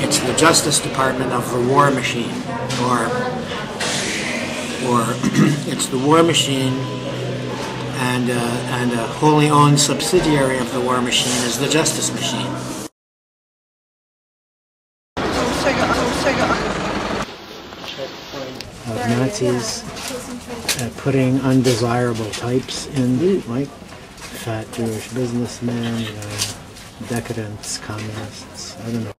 It's the Justice Department of the War Machine, or it's the War Machine, and a wholly owned subsidiary of the War Machine is the Justice Machine. Of Nazis putting undesirable types in, like fat Jewish businessmen, decadents, communists, I don't know.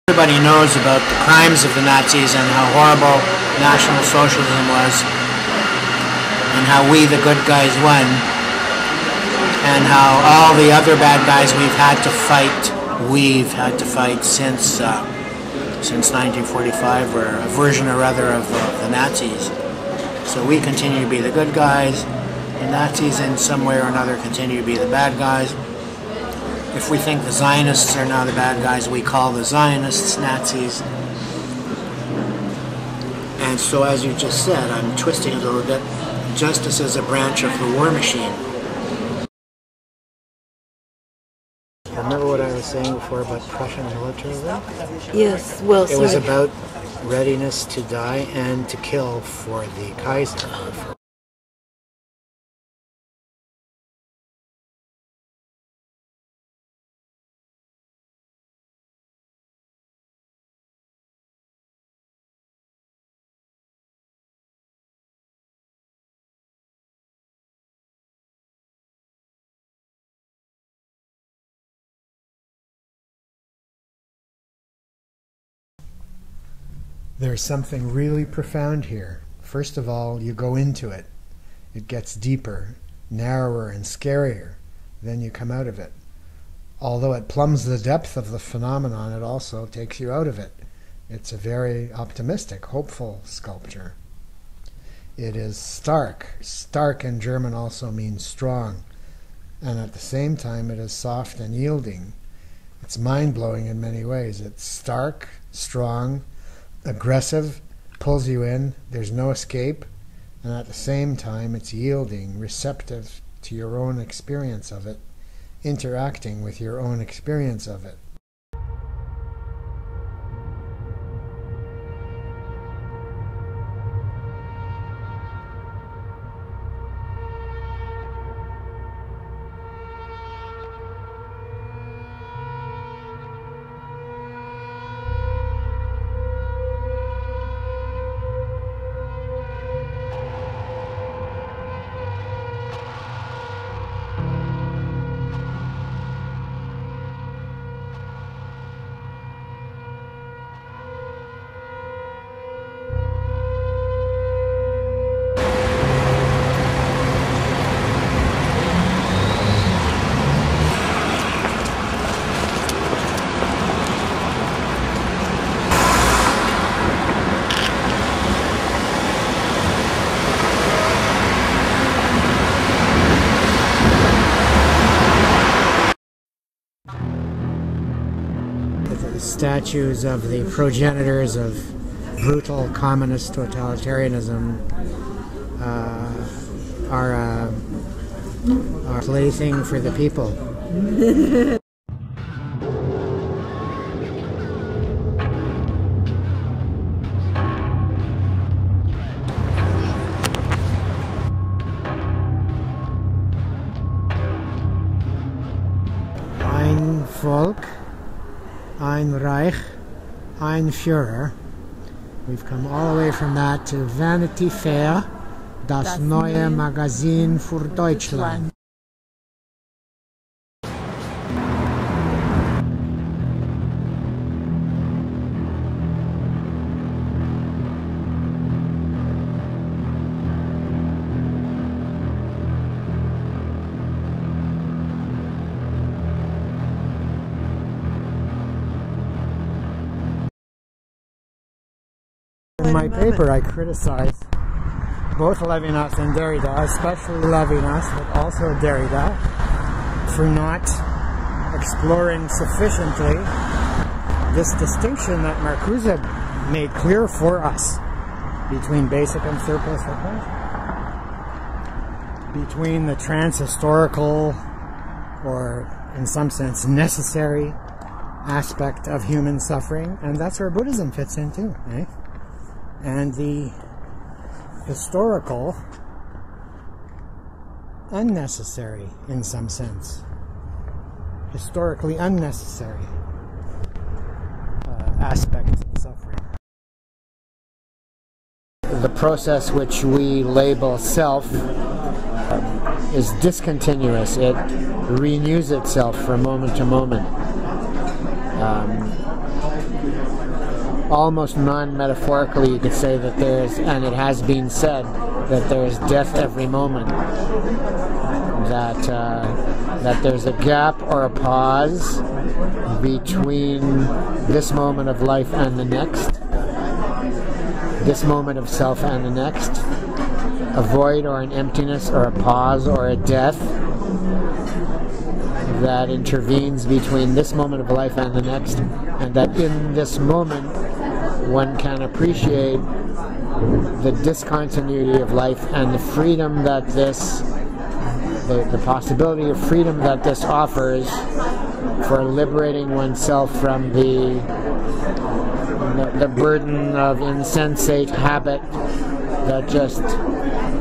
Everybody knows about the crimes of the Nazis and how horrible National Socialism was, and how we, the good guys, won, and how all the other bad guys we've had to fight since 1945, or a version or other of the Nazis. So we continue to be the good guys. The Nazis, in some way or another, continue to be the bad guys. If we think the Zionists are now the bad guys, we call the Zionists Nazis. And so, as you just said, I'm twisting it a little bit. Justice is a branch of the war machine. Remember what I was saying before about Prussian militarism? Yes, well, it was about readiness to die and to kill for the Kaiser. There's something really profound here. First of all, you go into it. It gets deeper, narrower, and scarier. Then you come out of it. Although it plumbs the depth of the phenomenon, it also takes you out of it. It's a very optimistic, hopeful sculpture. It is stark. Stark in German also means strong. And at the same time, it is soft and yielding. It's mind-blowing in many ways. It's stark, strong, aggressive, pulls you in, there's no escape, and at the same time it's yielding, receptive to your own experience of it, interacting with your own experience of it. Statues of the progenitors of brutal communist totalitarianism are a plaything for the people. Ein Volk, Ein Reich, Ein Führer. We've come all the way from that to Vanity Fair, das neue Magazin für Deutschland. In my paper, I criticize both Levinas and Derrida, especially Levinas, but also Derrida, for not exploring sufficiently this distinction that Marcuse made clear for us between basic and surplus life, between the transhistorical, or in some sense necessary, aspect of human suffering, and that's where Buddhism fits in too, eh? And the historical, unnecessary in some sense, historically unnecessary aspect of suffering. The process which we label self is discontinuous. It renews itself from moment to moment. Almost non-metaphorically, you could say that there's, and it has been said, that there's death every moment. That there's a gap or a pause between this moment of life and the next, this moment of self and the next, a void or an emptiness or a pause or a death that intervenes between this moment of life and the next, and that in this moment one can appreciate the discontinuity of life and the freedom that this, the possibility of freedom that this offers for liberating oneself from the burden of insensate habit that just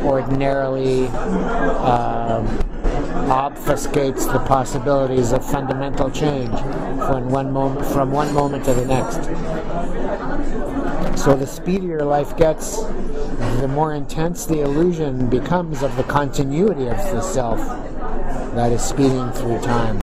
ordinarily obfuscates the possibilities of fundamental change from one moment to the next. So the speedier life gets, the more intense the illusion becomes of the continuity of the self that is speeding through time.